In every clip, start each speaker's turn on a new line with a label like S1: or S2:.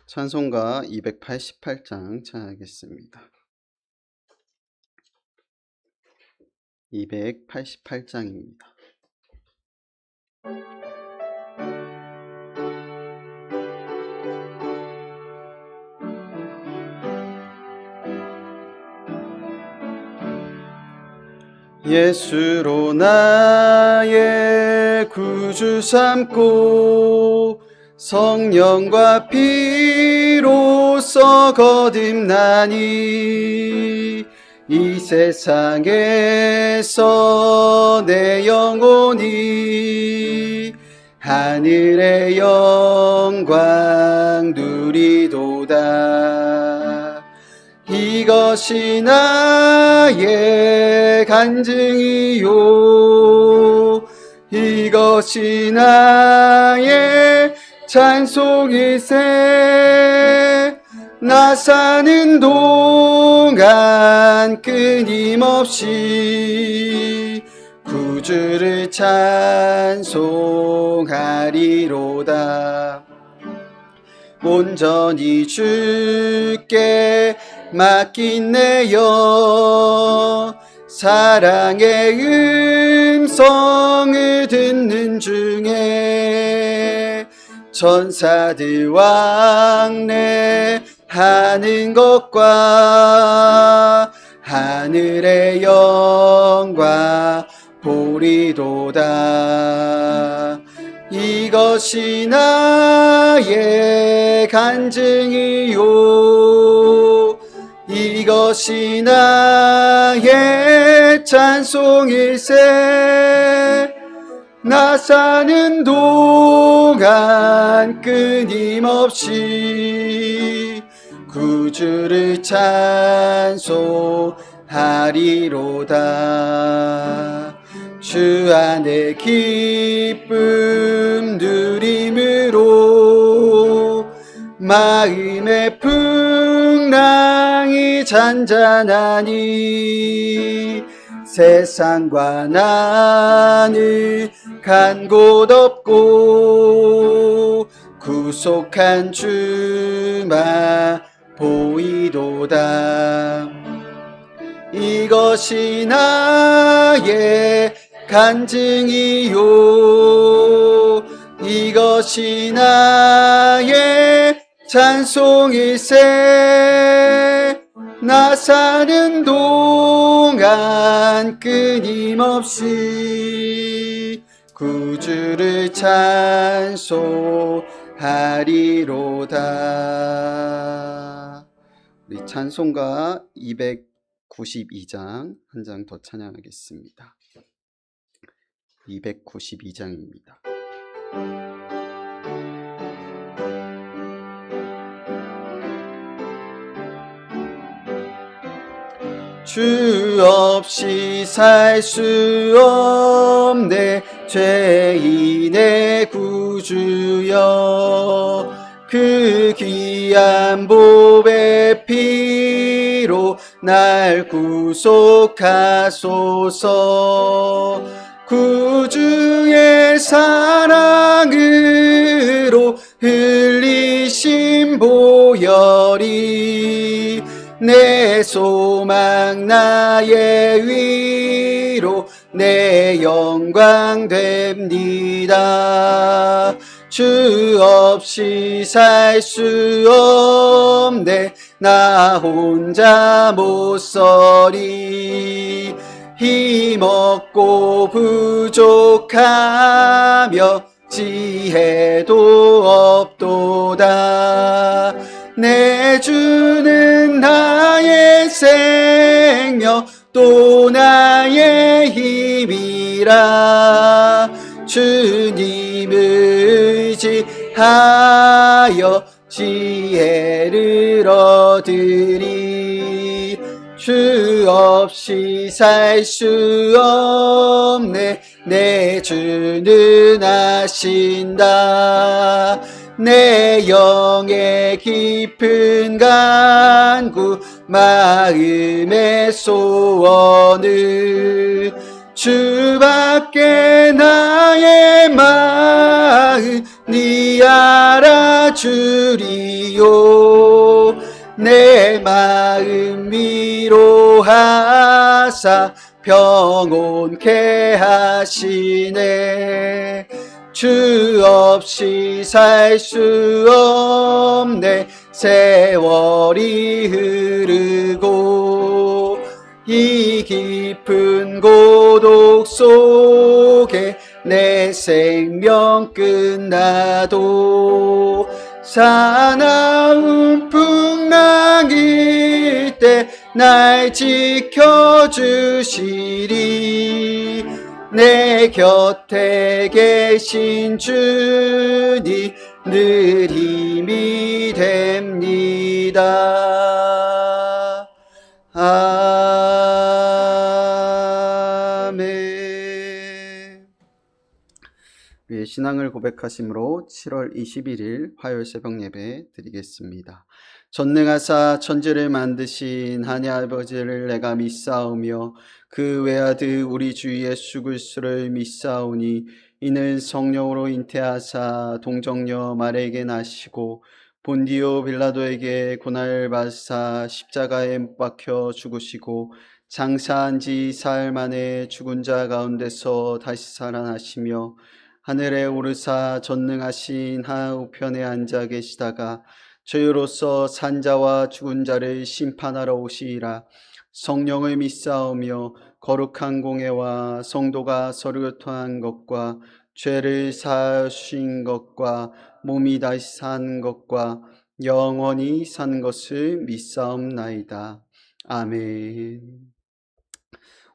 S1: 찬송가 288장 찬양하겠습니다. 288장입니다. 예수로 나의 구주 삼고 성령과 피로써 거듭나니 이 세상에서 내 영혼이 하늘의 영광 누리도다. 이것이 나의 간증이요, 이것이 나의 찬송일세. 나 사는 동안 끊임없이 구주를 찬송하리로다. 온전히 주께 맡긴 내 영, 사랑의 음성을 듣는 중에 천사들 왕래하는 것과 하늘의 영광 보리도다. 이것이 나의 간증이요, 이것이 나의 찬송일세. 나 사는 동안 끊임없이 구주를 찬송하리로다. 주 안에 기쁨 누림으로 마음의 풍랑이 잔잔하니 세상과 나는 간 곳 없고 구속한 주만 보이도다. 이것이 나의 간증이요, 이것이 나의 찬송일세. 나 사는 동안 끊임없이 구주를 찬송하리로다. 우리 찬송가 292장 한 장 더 찬양하겠습니다. 292장입니다. 주 없이 살 수 없네 죄인의 구주여, 그 귀한 보배 피로 날 구속하소서. 구주의 사랑으로 흘리신 보혈이 내 소망 나의 위로 내 영광 됩니다. 주 없이 살 수 없네 나 혼자 못 서리. 힘없고 부족하며 지혜도 없도다. 내 주는 나의 생명 또 나의 힘이라. 주님 의지하여 지혜를 얻으리. 주 없이 살 수 없네 내 주는 아신다. 내 영의 깊은 간구 마음의 소원을 주밖에 나의 마음 니 알아주리요. 내 마음 위로하사 평온케 하시네. 주 없이 살 수 없네. 세월이 흐르고 이 깊은 고독 속에 내 생명 끝나도 사나운 풍랑일 때 날 지켜주시리. 내 곁에 계신 주님 늘 힘이 됩니다. 아멘. 우리의 신앙을 고백하심으로 7월 21일 화요일 새벽 예배 드리겠습니다. 전능하사 천지를 만드신 하나님 아버지를 내가 믿사오며 그 외아들 우리 주 예수 그리스도를 믿사오니 이는 성령으로 잉태하사 동정녀 마리아에게 나시고 본디오 빌라도에게 고난을 받으사 십자가에 못 박혀 죽으시고 장사한 지 사흘 만에 죽은 자 가운데서 다시 살아나시며 하늘에 오르사 전능하신 하우편에 앉아 계시다가 저희로서 산자와 죽은 자를 심판하러 오시리라. 성령을 믿사오며 거룩한 공회와 성도가 서로 교통한 것과 죄를 사하신 것과 몸이 다시 산 것과 영원히 산 것을 믿사옵나이다. 아멘.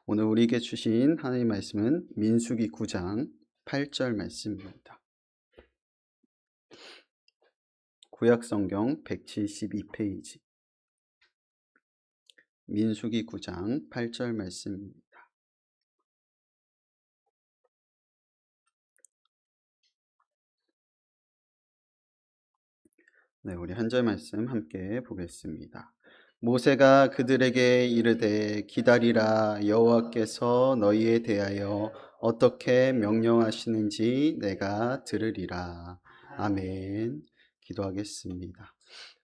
S1: 오늘 우리에게 주신 하나님의 말씀은 민수기 9장 8절 말씀입니다. 구약성경 172페이지 민수기 9장 8절 말씀입니다. 네, 우리 한 절 말씀 함께 보겠습니다. 모세가 그들에게 이르되 기다리라. 여호와께서 너희에 대하여 어떻게 명령하시는지 내가 들으리라. 아멘. 기도하겠습니다.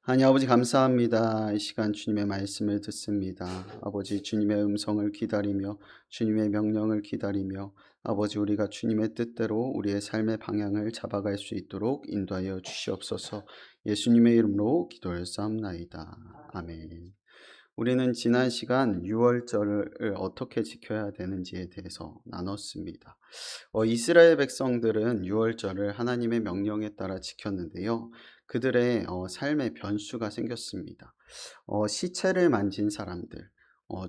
S1: 하나님 아버지 감사합니다. 이 시간 주님의 말씀을 듣습니다. 아버지 주님의 음성을 기다리며 주님의 명령을 기다리며 아버지 우리가 주님의 뜻대로 우리의 삶의 방향을 잡아갈 수 있도록 인도하여 주시옵소서. 예수님의 이름으로 기도하옵나이다. 아멘. 우리는 지난 시간 유월절을 어떻게 지켜야 되는지에 대해서 나눴습니다. 이스라엘 백성들은 유월절을 하나님의 명령에 따라 지켰는데요. 그들의 삶의 변수가 생겼습니다. 시체를 만진 사람들,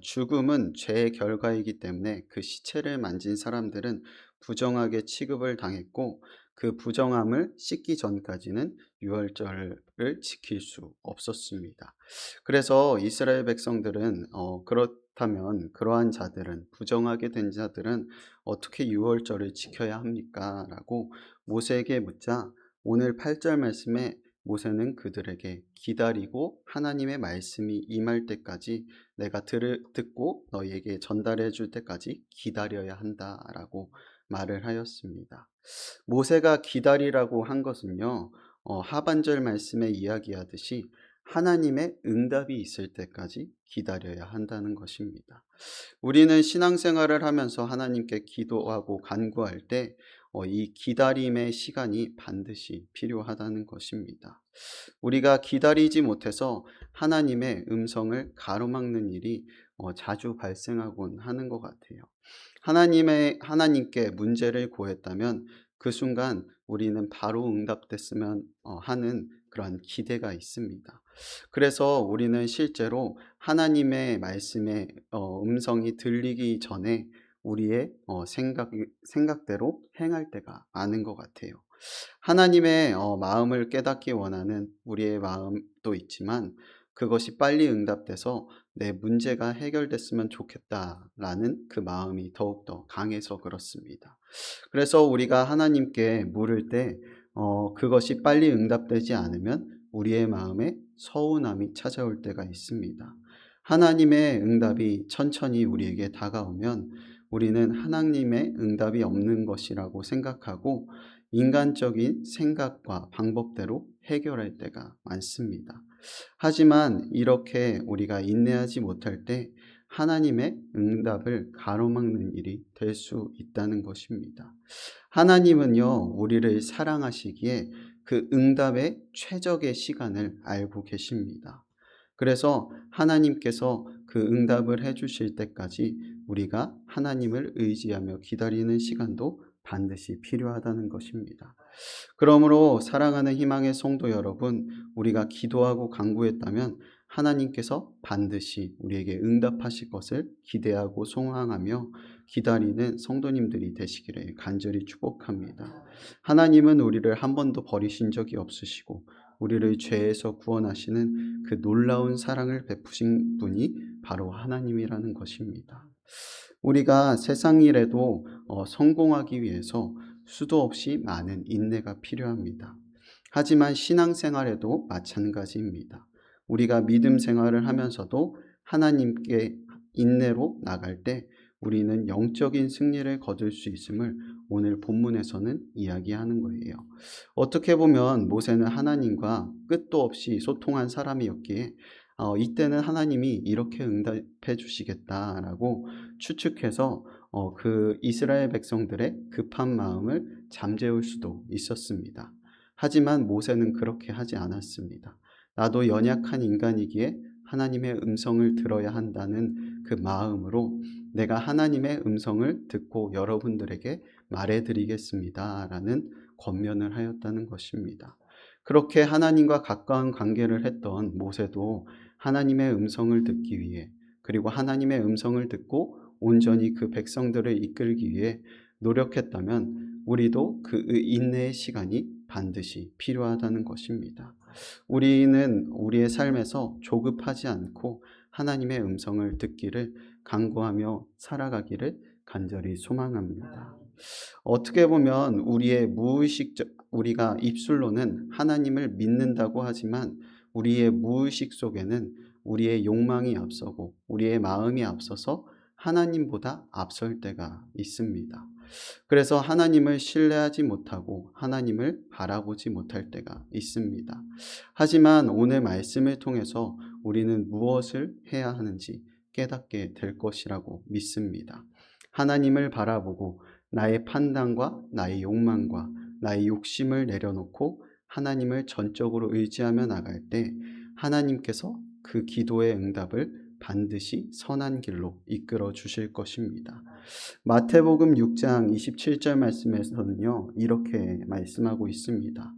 S1: 죽음은 죄의 결과이기 때문에 그 시체를 만진 사람들은 부정하게 취급을 당했고 그 부정함을 씻기 전까지는 유월절을 지킬 수 없었습니다. 그래서 이스라엘 백성들은 그렇다면 그러한 자들은 부정하게 된 자들은 어떻게 유월절을 지켜야 합니까? 라고 모세에게 묻자 오늘 8절 말씀에 모세는 그들에게 기다리고 하나님의 말씀이 임할 때까지 내가 듣고 너희에게 전달해 줄 때까지 기다려야 한다라고 말을 하였습니다. 모세가 기다리라고 한 것은요, 하반절 말씀에 이야기하듯이 하나님의 응답이 있을 때까지 기다려야 한다는 것입니다. 우리는 신앙생활을 하면서 하나님께 기도하고 간구할 때 이 기다림의 시간이 반드시 필요하다는 것입니다. 우리가 기다리지 못해서 하나님의 음성을 가로막는 일이 자주 발생하곤 하는 것 같아요. 하나님께 문제를 고했다면 그 순간 우리는 바로 응답됐으면 하는 그런 기대가 있습니다. 그래서 우리는 실제로 하나님의 말씀의 음성이 들리기 전에 우리의 생각대로 행할 때가 많은 것 같아요. 하나님의 마음을 깨닫기 원하는 우리의 마음도 있지만 그것이 빨리 응답돼서 내 문제가 해결됐으면 좋겠다라는 그 마음이 더욱더 강해서 그렇습니다. 그래서 우리가 하나님께 물을 때 그것이 빨리 응답되지 않으면 우리의 마음에 서운함이 찾아올 때가 있습니다. 하나님의 응답이 천천히 우리에게 다가오면 우리는 하나님의 응답이 없는 것이라고 생각하고 인간적인 생각과 방법대로 해결할 때가 많습니다. 하지만 이렇게 우리가 인내하지 못할 때 하나님의 응답을 가로막는 일이 될 수 있다는 것입니다. 하나님은요, 우리를 사랑하시기에 그 응답의 최적의 시간을 알고 계십니다. 그래서 하나님께서 그 응답을 해주실 때까지 우리가 하나님을 의지하며 기다리는 시간도 반드시 필요하다는 것입니다. 그러므로 사랑하는 희망의 성도 여러분, 우리가 기도하고 간구했다면 하나님께서 반드시 우리에게 응답하실 것을 기대하고 소망하며 기다리는 성도님들이 되시기를 간절히 축복합니다. 하나님은 우리를 한 번도 버리신 적이 없으시고 우리를 죄에서 구원하시는 그 놀라운 사랑을 베푸신 분이 바로 하나님이라는 것입니다. 우리가 세상 일에도 성공하기 위해서 수도 없이 많은 인내가 필요합니다. 하지만 신앙생활에도 마찬가지입니다. 우리가 믿음 생활을 하면서도 하나님께 인내로 나갈 때 우리는 영적인 승리를 거둘 수 있음을 오늘 본문에서는 이야기하는 거예요. 어떻게 보면 모세는 하나님과 끝도 없이 소통한 사람이었기에 이때는 하나님이 이렇게 응답해 주시겠다라고 추측해서 그 이스라엘 백성들의 급한 마음을 잠재울 수도 있었습니다. 하지만 모세는 그렇게 하지 않았습니다. 나도 연약한 인간이기에 하나님의 음성을 들어야 한다는 그 마음으로 내가 하나님의 음성을 듣고 여러분들에게 말해드리겠습니다 라는 권면을 하였다는 것입니다. 그렇게 하나님과 가까운 관계를 했던 모세도 하나님의 음성을 듣기 위해, 그리고 하나님의 음성을 듣고 온전히 그 백성들을 이끌기 위해 노력했다면 우리도 그 인내의 시간이 반드시 필요하다는 것입니다. 우리는 우리의 삶에서 조급하지 않고 하나님의 음성을 듣기를 간구하며 살아가기를 간절히 소망합니다. 어떻게 보면 우리가 입술로는 하나님을 믿는다고 하지만 우리의 무의식 속에는 우리의 욕망이 앞서고 우리의 마음이 앞서서 하나님보다 앞설 때가 있습니다. 그래서 하나님을 신뢰하지 못하고 하나님을 바라보지 못할 때가 있습니다. 하지만 오늘 말씀을 통해서 우리는 무엇을 해야 하는지 깨닫게 될 것이라고 믿습니다. 하나님을 바라보고 나의 판단과 나의 욕망과 나의 욕심을 내려놓고 하나님을 전적으로 의지하며 나갈 때 하나님께서 그 기도의 응답을 반드시 선한 길로 이끌어 주실 것입니다. 마태복음 6장 27절 말씀에서는요, 이렇게 말씀하고 있습니다.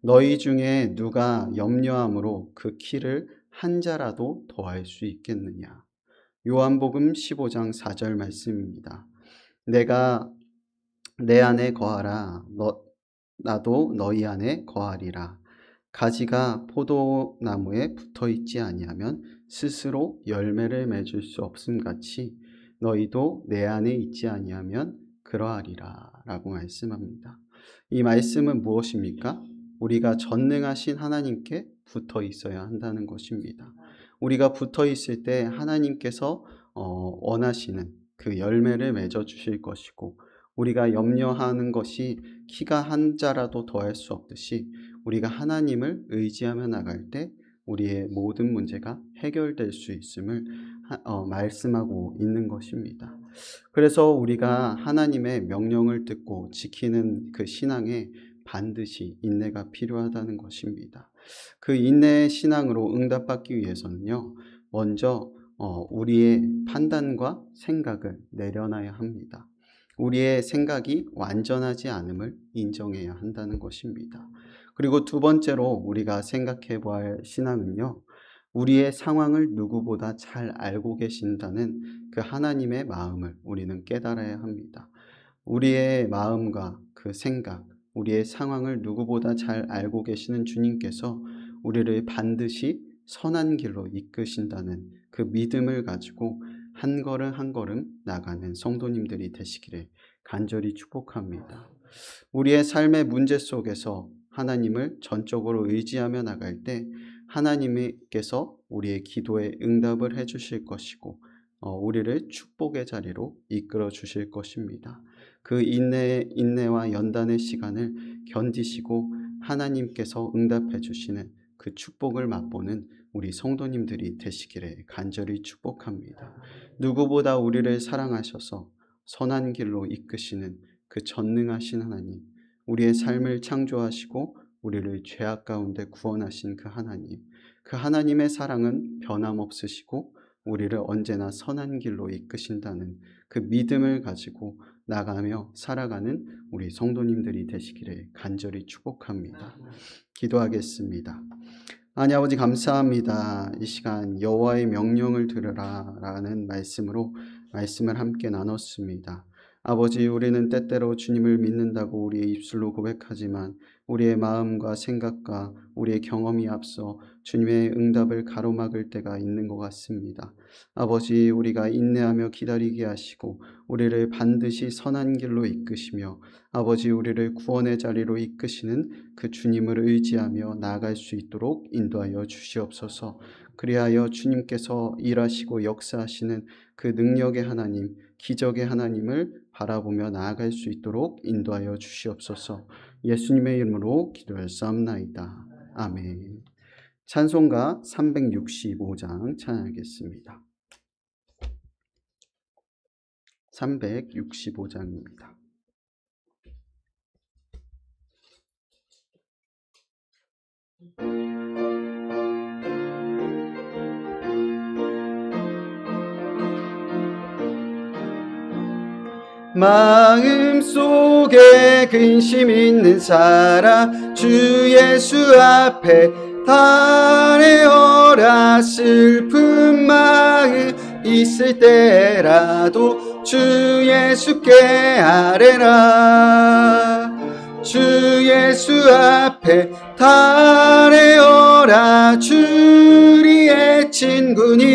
S1: 너희 중에 누가 염려함으로 그 키를 한 자라도 더할 수 있겠느냐. 요한복음 15장 4절 말씀입니다. 내가 내 안에 거하라. 나도 너희 안에 거하리라. 가지가 포도나무에 붙어 있지 아니하면 스스로 열매를 맺을 수 없음 같이 너희도 내 안에 있지 아니하면 그러하리라 라고 말씀합니다. 이 말씀은 무엇입니까? 우리가 전능하신 하나님께 붙어 있어야 한다는 것입니다. 우리가 붙어 있을 때 하나님께서 원하시는 그 열매를 맺어 주실 것이고, 우리가 염려하는 것이 키가 한 자라도 더할 수 없듯이 우리가 하나님을 의지하며 나갈 때 우리의 모든 문제가 해결될 수 있음을 말씀하고 있는 것입니다. 그래서 우리가 하나님의 명령을 듣고 지키는 그 신앙에 반드시 인내가 필요하다는 것입니다. 그 인내의 신앙으로 응답받기 위해서는요, 먼저 우리의 판단과 생각을 내려놔야 합니다. 우리의 생각이 완전하지 않음을 인정해야 한다는 것입니다. 그리고 두 번째로 우리가 생각해 봐야 할 신앙은요, 우리의 상황을 누구보다 잘 알고 계신다는 그 하나님의 마음을 우리는 깨달아야 합니다. 우리의 마음과 그 생각, 우리의 상황을 누구보다 잘 알고 계시는 주님께서 우리를 반드시 선한 길로 이끄신다는 그 믿음을 가지고 한 걸음 한 걸음 나가는 성도님들이 되시기를 간절히 축복합니다. 우리의 삶의 문제 속에서 하나님을 전적으로 의지하며 나갈 때 하나님께서 우리의 기도에 응답을 해 주실 것이고, 우리를 축복의 자리로 이끌어 주실 것입니다. 그 인내와 연단의 시간을 견디시고 하나님께서 응답해 주시는 그 축복을 맛보는 우리 성도님들이 되시기를 간절히 축복합니다. 누구보다 우리를 사랑하셔서 선한 길로 이끄시는 그 전능하신 하나님, 우리의 삶을 창조하시고 우리를 죄악 가운데 구원하신 그 하나님의 사랑은 변함없으시고 우리를 언제나 선한 길로 이끄신다는 그 믿음을 가지고 나가며 살아가는 우리 성도님들이 되시기를 간절히 축복합니다. 기도하겠습니다. 하나님 아버지 감사합니다. 이 시간 여호와의 명령을 들으라 라는 말씀을 함께 나눴습니다. 아버지, 우리는 때때로 주님을 믿는다고 우리의 입술로 고백하지만 우리의 마음과 생각과 우리의 경험이 앞서 주님의 응답을 가로막을 때가 있는 것 같습니다. 아버지, 우리가 인내하며 기다리게 하시고 우리를 반드시 선한 길로 이끄시며 아버지, 우리를 구원의 자리로 이끄시는 그 주님을 의지하며 나아갈 수 있도록 인도하여 주시옵소서. 그리하여 주님께서 일하시고 역사하시는 그 능력의 하나님, 기적의 하나님을 바라보며 나아갈 수 있도록 인도하여 주시옵소서. 예수님의 이름으로 기도하옵나이다. 아멘. 찬송가 365장 찬양하겠습니다. 365장입니다. 마음속에 근심 있는 사람 주 예수 앞에 달래어라. 슬픈 마음 있을 때라도 주 예수께 아뢰라. 주 예수 앞에 달래어라. 주리의 친구니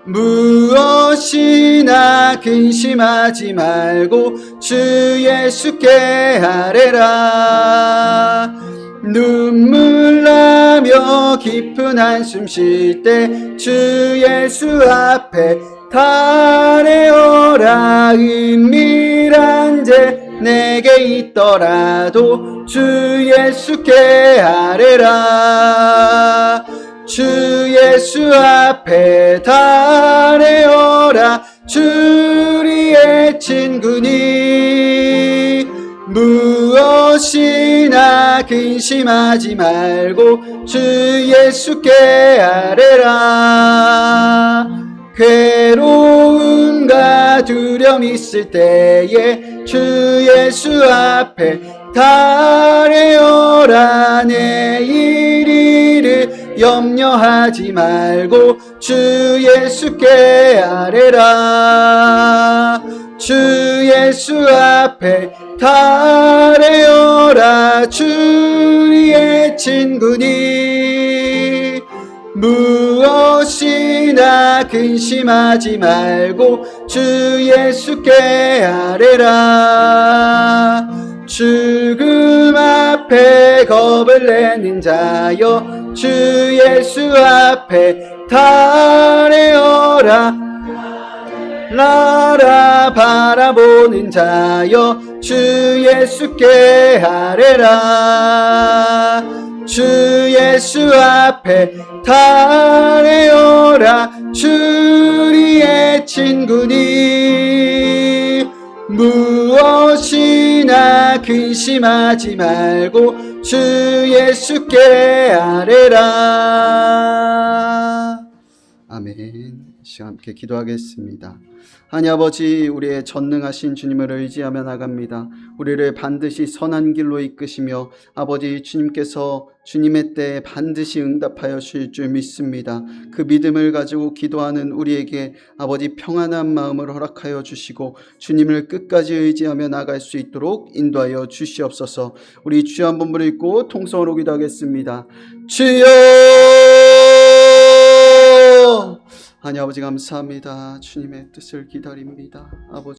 S1: 무엇이나 근심하지 말고 주 예수께 아뢰라. 눈물 나며 깊은 한숨 쉴 때 주 예수 앞에 달래어라. 은밀한 죄 내게 있더라도 주 예수께 아뢰라. 주 예수 앞에 달래어라. 주리의 친구니 무엇이나 근심하지 말고 주 예수께 아뢰라. 괴로움과 두려움 있을 때에 주 예수 앞에 달래어라. 내일 일을 염려하지 말고 주 예수께 아뢰라. 주 예수 앞에 달래어라. 주리의 친구니 무엇이나 근심하지 말고 주 예수께 아뢰라. 죽음 앞에 겁을 내는 자여 주 예수 앞에 달래어라. 나라 바라보는 자여 주 예수께 아뢰라. 주 예수 앞에 달래어라. 주리의 친구니 무엇이나 근심하지 말고 주 예수께 아뢰라. 아멘. 시간 함께 기도하겠습니다. 하나님 아버지, 우리의 전능하신 주님을 의지하며 나갑니다. 우리를 반드시 선한 길로 이끄시며 아버지 주님께서 주님의 때에 반드시 응답하여 주실 줄 믿습니다. 그 믿음을 가지고 기도하는 우리에게 아버지 평안한 마음을 허락하여 주시고 주님을 끝까지 의지하며 나갈 수 있도록 인도하여 주시옵소서. 우리 주여 한번 부르고 통성으로 기도하겠습니다. 주여! 하나님 아버지 감사합니다. 주님의 뜻을 기다립니다. 아버지